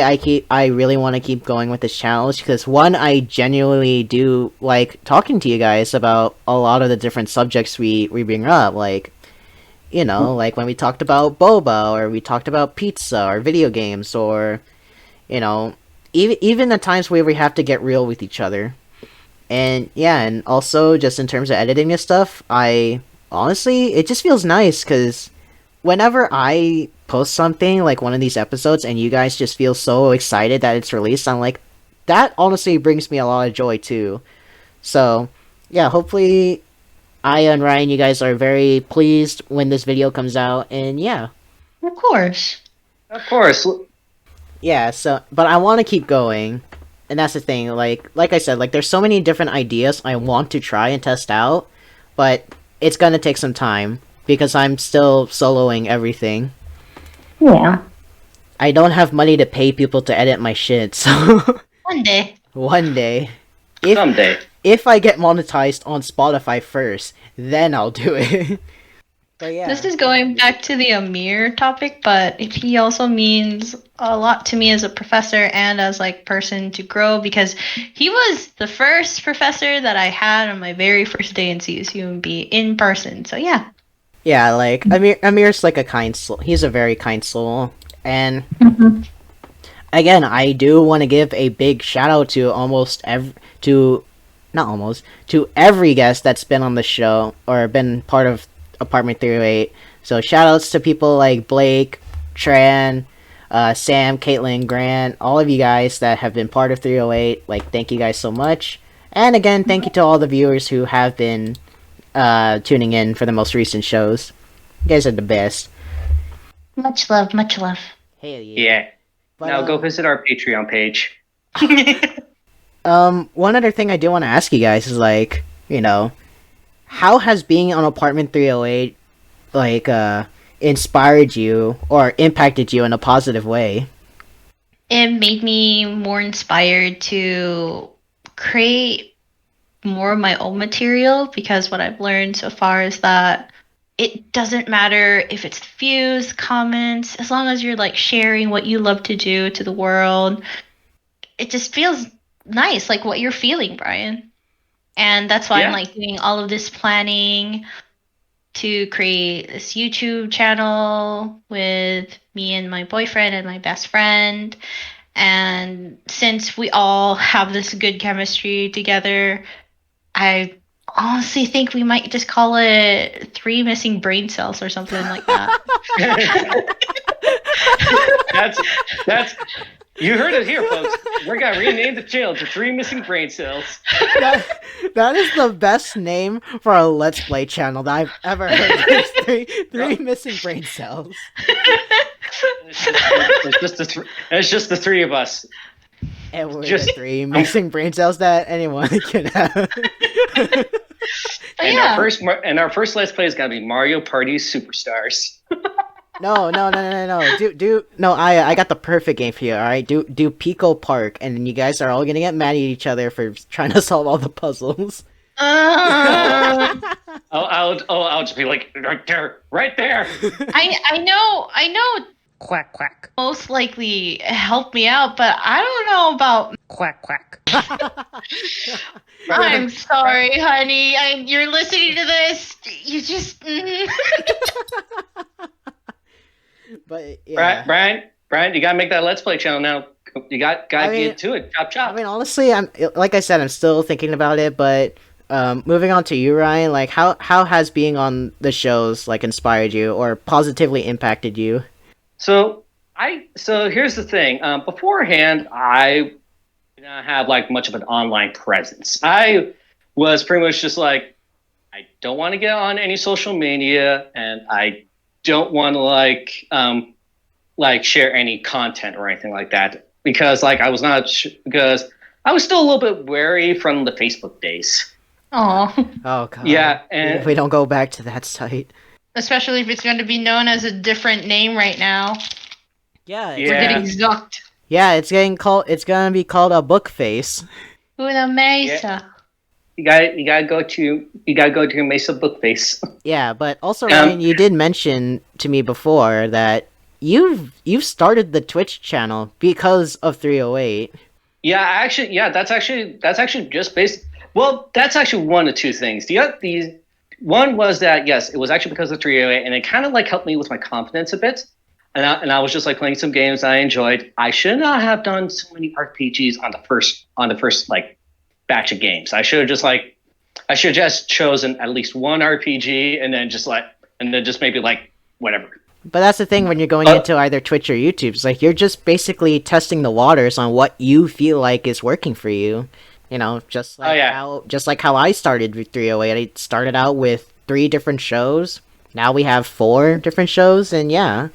I really want to keep going with this channel is because, one, I genuinely do like talking to you guys about a lot of the different subjects we bring up, like, like when we talked about boba, or we talked about pizza, or video games, or even the times where we have to get real with each other. And yeah, and also just in terms of editing and stuff, honestly, it just feels nice because whenever I post something like one of these episodes and you guys just feel so excited that it's released, I'm like, that honestly brings me a lot of joy too. So yeah, hopefully I and Ryan, you guys are very pleased when this video comes out, and yeah. Of course. Of course. Yeah, so, but I want to keep going, and that's the thing, like I said, like, there's so many different ideas I want to try and test out, but it's gonna take some time, because I'm still soloing everything. Yeah. I don't have money to pay people to edit my shit, so One day. one day, Someday. if I get monetized on Spotify first, then I'll do it. But yeah. This is going back to the Amir topic, but he also means a lot to me as a professor and as like person to grow because he was the first professor that I had on my very first day in CSUMB in person. So yeah. Yeah, like Amir's like a kind soul. He's a very kind soul, and again, I do want to give a big shout out to to every guest that's been on the show or been part of Apartment 308. So shout outs to people like Blake, Tran, Sam, Caitlin, Grant, all of you guys that have been part of 308. Like, thank you guys so much. And again, thank you to all the viewers who have been tuning in for the most recent shows. You guys are the best. Much love, much love. Hell yeah. Yeah. But, Now go visit our Patreon page. one other thing I do want to ask you guys is like, how has being on Apartment 308 like inspired you or impacted you in a positive way? It made me more inspired to create more of my own material because what I've learned so far is that it doesn't matter if it's views, comments, as long as you're like sharing what you love to do to the world. It just feels nice, like what you're feeling, Brian. And that's why I'm like doing all of this planning to create this YouTube channel with me and my boyfriend and my best friend. And since we all have this good chemistry together, I honestly think we might just call it 3 Missing Brain Cells or something like that. That's you heard it here, folks. We're gonna rename the channel to 3 Missing Brain Cells. That is the best name for a Let's Play channel that I've ever heard. Three missing brain cells. It's just the three of us. And we're Just- the 3 missing brain cells that anyone can have. But And yeah. our first Let's Play is gonna be Mario Party Superstars. No. I got the perfect game for you. All right, do Pico Park, and then you guys are all gonna get mad at each other for trying to solve all the puzzles. I'll just be like right there. I know Quack, quack. most likely help me out, but I don't know about. Quack, quack. I'm sorry, honey. You're listening to this. You just. But yeah. Brian, you gotta make that Let's Play channel now. You gotta get to it. Chop chop. I mean, honestly, I'm like I said, I'm still thinking about it. But moving on to you, Ryan, like how has being on the shows like inspired you or positively impacted you? So here's the thing. Beforehand, I did not have like much of an online presence. I was pretty much just like, I don't want to get on any social media, and I don't want to like share any content or anything like that because like I was not because I was still a little bit wary from the Facebook days. Oh. Oh god. Yeah, and If we don't go back to that site. Especially if it's going to be known as a different name right now. Yeah. Yeah. We're getting zucked. Yeah, it's gonna be called a book face. Una mesa. you gotta go to your Mesa Bookface. Yeah, but also Ryan, you did mention to me before that you've started the Twitch channel because of 308. That's actually just based. Well, that's actually one of two things. The one was that yes, it was actually because of 308, and it kind of like helped me with my confidence a bit. And I was just like playing some games I enjoyed. I should not have done so many RPGs on the first like batch of games. I should have just chosen at least one RPG and then just maybe like whatever. But that's the thing when you're going into either Twitch or YouTube. It's like you're just basically testing the waters on what you feel like is working for you. You know, just like how I started with 308. I started out with 3 different shows. Now we have 4 different shows, and yeah.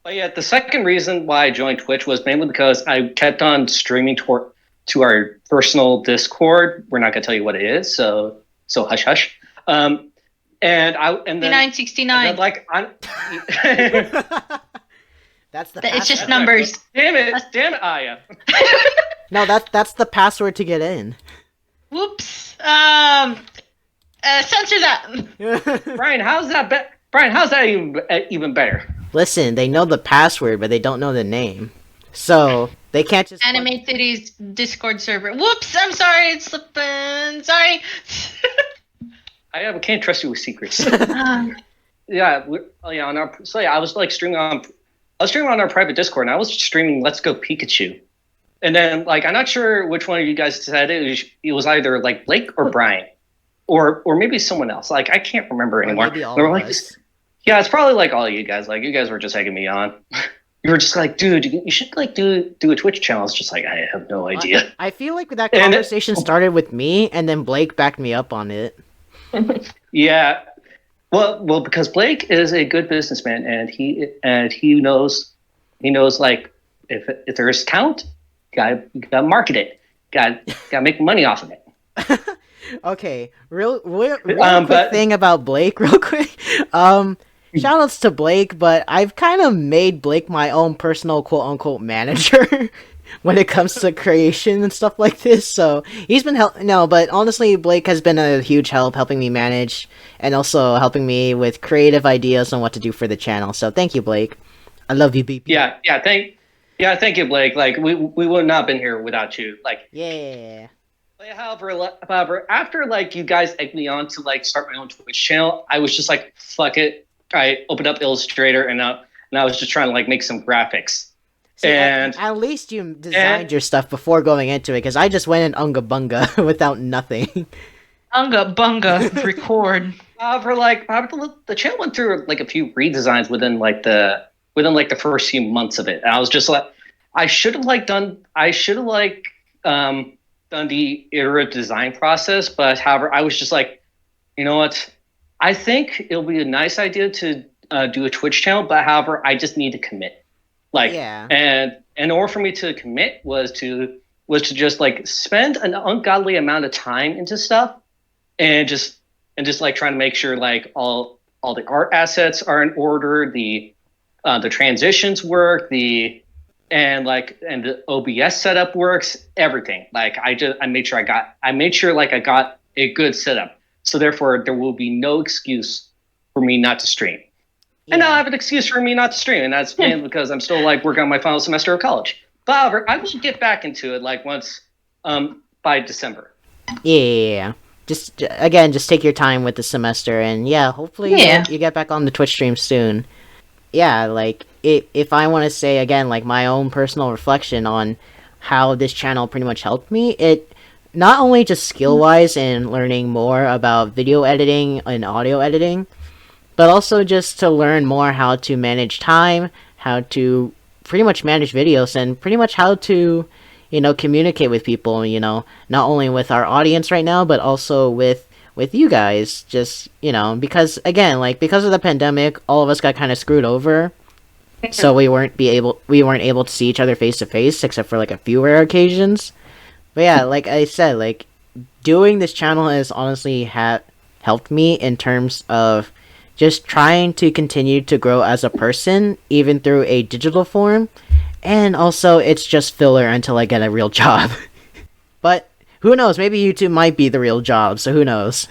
But yeah, the second reason why I joined Twitch was mainly because I kept on streaming to our personal Discord. We're not gonna tell you what it is, so hush hush. And then 6969. like That's the. It's just numbers. damn it, Aya. No, that's the password to get in. Whoops. Censor that. Brian, how's that? Brian, how's that even better? Listen, they know the password, but they don't know the name. So they can't just Anime City's Discord server. Whoops! I'm sorry. It's slipping. Sorry. I can't trust you with secrets. Um, Yeah, on our I was like streaming on. I was streaming on our private Discord, and I was streaming Let's Go Pikachu. And then, like, I'm not sure which one of you guys said it. It was either like Blake or Brian, or maybe someone else. Like, I can't remember or anymore. maybe all They were of like, us. yeah, it's probably like all of you guys. Like, you guys were just egging me on. You were just like, dude, you should like do a Twitch channel. It's just like I have no idea. I feel like that And- conversation started with me, and then Blake backed me up on it. Yeah, well, because Blake is a good businessman, and he knows like if there's talent, you gotta market it, gotta make money off of it. Okay, real quick but- thing about Blake, real quick. Shoutouts to Blake, but I've kind of made Blake my own personal quote-unquote manager when it comes to creation and stuff like this. So he's been but honestly, Blake has been a huge help helping me manage and also helping me with creative ideas on what to do for the channel. So thank you, Blake. I love you, BP. Yeah, thank you, Blake. Like we would not have been here without you. Like, Yeah. however, after like you guys egged me on to like start my own Twitch channel, I was just like, fuck it. I opened up Illustrator and I was just trying to like make some graphics. See, And- at least you designed your stuff before going into it, because I just went in Unga Bunga without nothing. Unga bunga. Record. However, the channel went through like a few redesigns within the first few months of it. And I was just like, I should have done the iterative design process, but however, I was just like, you know what? I think it'll be a nice idea to do a Twitch channel, but however, I just need to commit. Yeah. And in order for me to commit was to just like spend an ungodly amount of time into stuff, and just like trying to make sure like all the art assets are in order, the transitions work, and the OBS setup works, everything. Like I made sure I got a good setup. So therefore, there will be no excuse for me not to stream. And now I have an excuse for me not to stream, and that's mainly because I'm still like working on my final semester of college. But however, I will get back into it like once by December. Yeah. Just take your time with the semester, and hopefully you get back on the Twitch stream soon. Yeah, like if I want to say again, like my own personal reflection on how this channel pretty much helped me, it not only just skill-wise and learning more about video editing and audio editing, but also just to learn more how to manage time, how to pretty much manage videos, and pretty much how to, communicate with people, not only with our audience right now, but also with you guys, just, because, again, like, because of the pandemic, all of us got kind of screwed over, so we weren't able to see each other face to face, except for, like, a few rare occasions. But yeah, like I said, like, doing this channel has honestly helped me in terms of just trying to continue to grow as a person, even through a digital form. And also, it's just filler until I get a real job. But who knows? Maybe YouTube might be the real job, so who knows?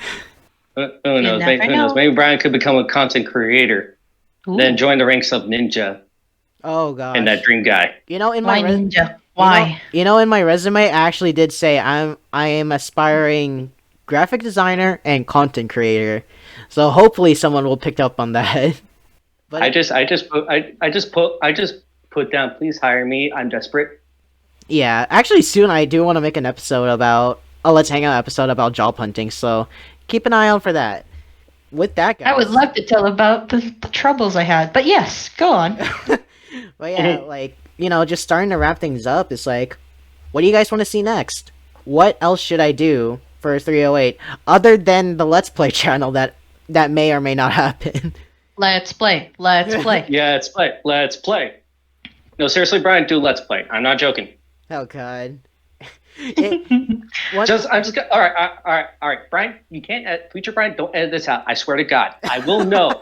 Who knows? never Who knows? know. Maybe Brian could become a content creator, Ooh. then join the ranks of Ninja Oh gosh. and that Dream Guy. in my Why ninja? Why? in my resume, I actually did say I am aspiring graphic designer and content creator. So hopefully someone will pick up on that. But I just put down, please hire me. I'm desperate. yeah, actually soon I do want to make an episode about a Let's Hang Out episode about job hunting. So keep an eye out for that. With that, guys. I would love to tell about the troubles I had, but yes, go on. But yeah, like, just starting to wrap things up, it's like, what do you guys want to see next? What else should I do for 308 other than the Let's Play channel that may or may not happen? Let's play. Let's play. Yeah, let's play. No, seriously, Brian, do let's play. I'm not joking. Oh god. What- All right, Brian, you can't edit, future Brian, don't edit this out. I swear to God, I will know.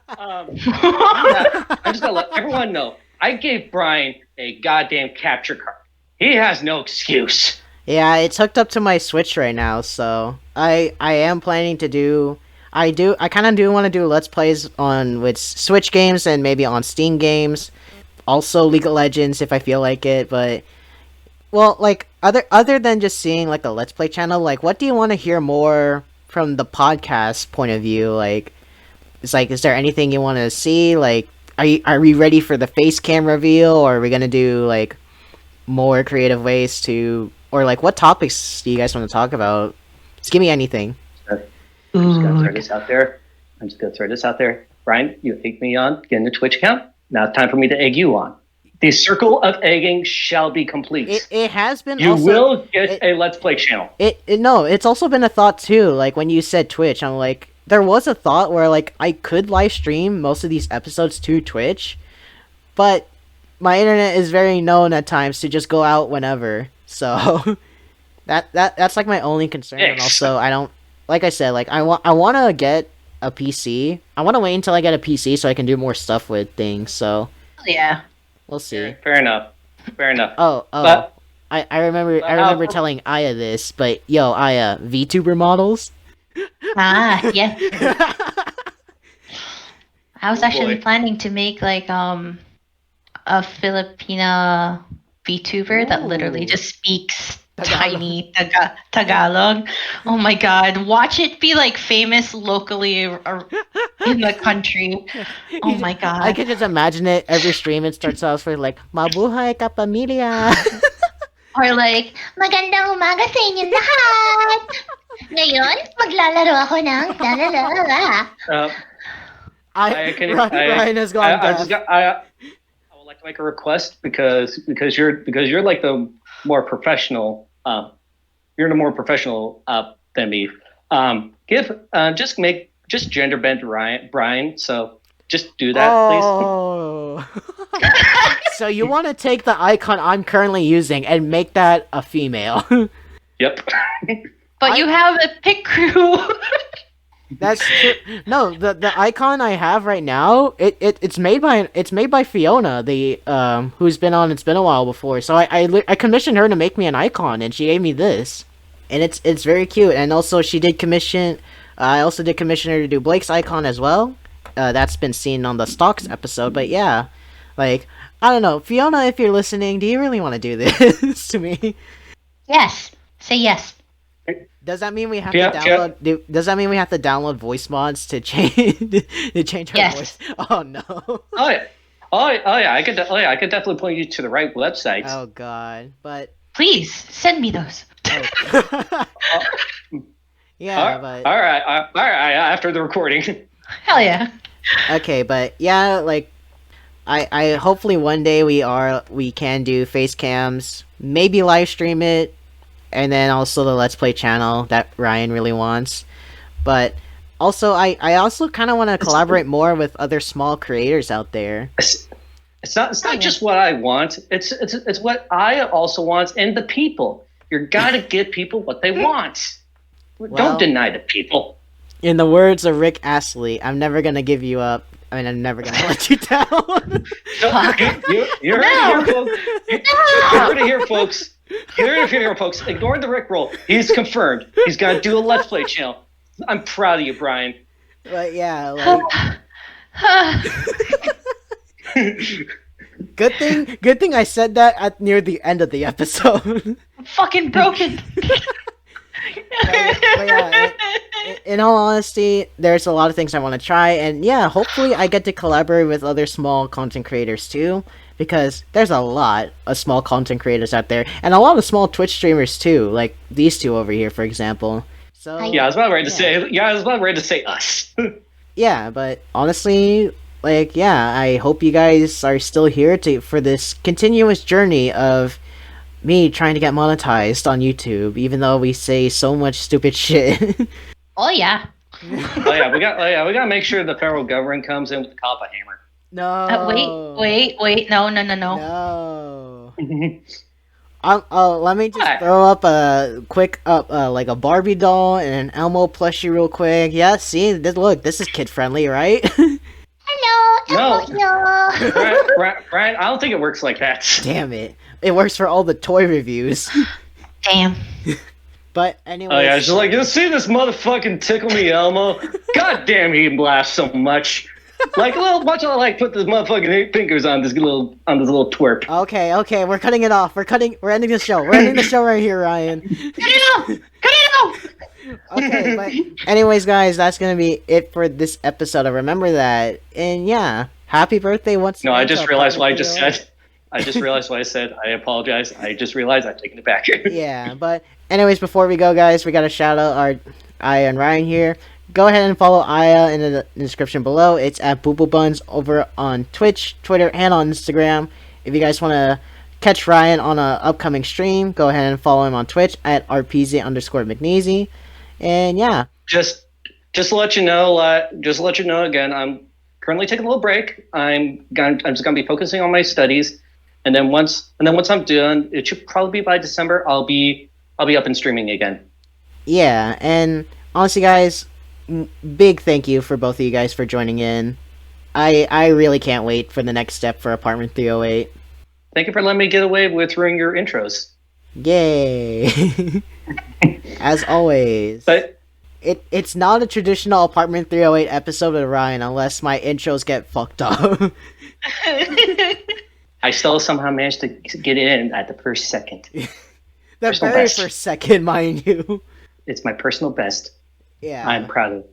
I'm just gonna let everyone know. I gave Brian a goddamn capture card. He has no excuse. Yeah, it's hooked up to my Switch right now, so I am planning to do. I kind of do want to do Let's Plays on with Switch games and maybe on Steam games. Also League of Legends if I feel like it, but well, like other than just seeing like a Let's Play channel, like what do you want to hear more from the podcast point of view? Like, it's like, is there anything you want to see? Like, are we ready for the face cam reveal, or are we gonna do like more creative ways to, or like what topics do you guys want to talk about? Just give me anything. I'm just gonna throw this out there. Brian, you egged me on getting a Twitch account. Now it's time for me to egg you on. The circle of egging shall be complete. It has been. You also, will get a Let's Play channel. No, it's also been a thought too. Like when you said Twitch, I'm like, there was a thought where like I could live stream most of these episodes to Twitch, but my internet is very known at times to just go out whenever. So that's like my only concern. And also, I don't, like I said, like I want to get a PC. I want to wait until I get a PC so I can do more stuff with things. So Yeah. we'll see. Fair enough. Oh. But- I remember telling Aya this, but yo, Aya, VTuber models. Ah, yeah. I was Oh, actually boy. planning to make like a Filipina VTuber that literally Ooh. just speaks Tagalog. tiny Tagalog. Oh my god, watch it be like famous locally in the country. Oh my god. I can just imagine it. Every stream it starts off with like "Mabuhay ka pamilya." Or like, magandang umaga sa inyong lahat! Ngayon, maglalaro ako ng lalala. Ryan has gone deaf. I would like to make a request because you're like the more professional. You're the more professional than me. Just gender bend Brian. So just do that, Oh. So you want to take the icon I'm currently using and make that a female? please. Yep. But you have a pick crew. That's true. No, the icon I have right now, it's made by Fiona, the who's been on It's Been a While before. So I commissioned her to make me an icon, and she gave me this, and it's very cute. And also she did commission. I also did commission her to do Blake's icon as well. That's been seen on the Stocks episode. But yeah, like I don't know, Fiona, if you're listening, do you really want to do this to me? Yes. Say yes. Does that mean we have Yeah, to download? Does that mean we have to download voice mods to change our Yes. voice? Oh no! Oh yeah. I could definitely point you to the right website. Oh god! But Please, send me those. oh. yeah, but all right. After the recording. Hell yeah. okay, but yeah, like I hopefully one day we can do face cams, maybe live stream it, and then also the Let's Play channel that Ryan really wants. But also I also kind of want to collaborate more with other small creators out there. It's not just what I want. It's what I also want, and the people. You gotta give people what they want. Well- Don't deny the people. In the words of Rick Astley, I'm never gonna give you up. I mean, I'm never gonna let you down. You heard it here, folks. You heard it here, folks. You heard it here, folks. Ignore the Rick roll. He's confirmed. He's gonna do a Let's Play channel. I'm proud of you, Brian. But yeah, like good thing I said that at near the end of the episode. Fucking broken. But yeah, in all honesty, there's a lot of things I want to try, and yeah, hopefully I get to collaborate with other small content creators too, because there's a lot of small content creators out there, and a lot of small Twitch streamers too, like these two over here, for example. So Yeah, I was about ready to say. Yeah, I was about ready to say us. yeah, but honestly, like, yeah, I hope you guys are still here for this continuous journey of me trying to get monetized on YouTube, even though we say so much stupid shit. Oh yeah. We gotta make sure the federal government comes in with the copper hammer. No. Wait. No. No. Let me just What? throw up a quick like a Barbie doll and an Elmo plushie real quick. Yeah, see, look, this is kid friendly, right? Hello. No. Brian, I don't think it works like that. Damn it! It works for all the toy reviews. Damn. But anyway, Oh yeah, she's like, you see this motherfucking tickle me Elmo? God damn, he laughs so much. Like a little much I like put the motherfucking fingers on this little twerp. okay, we're cutting it off. We're ending the show. We're ending the show right here, Ryan. Cut it out! Cut it out! Okay, but anyways, guys, that's gonna be it for this episode of Remember That. And yeah, happy birthday once No, again I to just realized what I Apartment just 308. said. I just realized what I said. I apologize. I just realized I've taken it back. Yeah, but anyways, before we go, guys, we gotta shout out our Aya and Ryan here. Go ahead and follow Aya in the description below. It's at BooBooBuns over on Twitch, Twitter, and on Instagram. If you guys want to catch Ryan on an upcoming stream, go ahead and follow him on Twitch at RPZ_McNeasy. And yeah, just to let you know, again, I'm currently taking a little break. I'm just gonna be focusing on my studies, and then once I'm done, it should probably be by December. I'll be up and streaming again. yeah, and honestly, guys, big thank you for both of you guys for joining in. I really can't wait for the next step for Apartment 308. Thank you for letting me get away with ruining your intros. Yay! As always. But It's not a traditional Apartment 308 episode with Ryan unless my intros get fucked up. I still somehow managed to get in at the first second. The Personal very best. first second, mind you. It's my personal best. Yeah. I'm proud of it.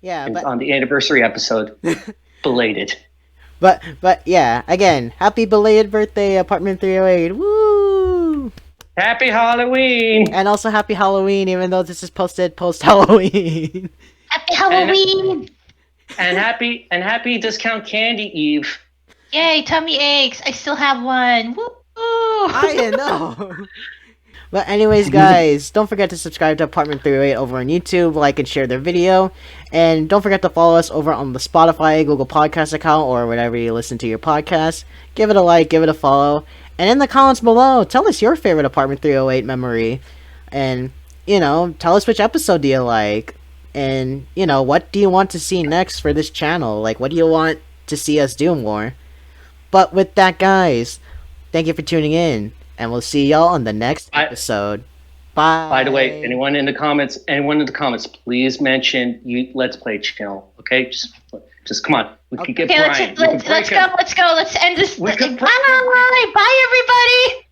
Yeah, And but on the anniversary episode, belated. but yeah, again, happy belated birthday, Apartment 308. Woo! Happy Halloween! And also happy Halloween, even though this is posted post Halloween. Happy Halloween! And happy discount candy Eve. Yay, tummy aches. I still have one. Woo! I didn't know. But anyways, guys, don't forget to subscribe to Apartment 308 over on YouTube, like and share their video, and don't forget to follow us over on the Spotify, Google Podcast account, or wherever you listen to your podcast. Give it a like, give it a follow, and in the comments below, tell us your favorite Apartment 308 memory, and, tell us which episode do you like, and, what do you want to see next for this channel, like, what do you want to see us do more? But with that, guys, thank you for tuning in. And we'll see y'all on the next episode. Bye. By the way, anyone in the comments, please mention you Let's Play channel. Okay, just come on. We can get Okay, Brian. let's go. Let's end this. We could Bye, everybody.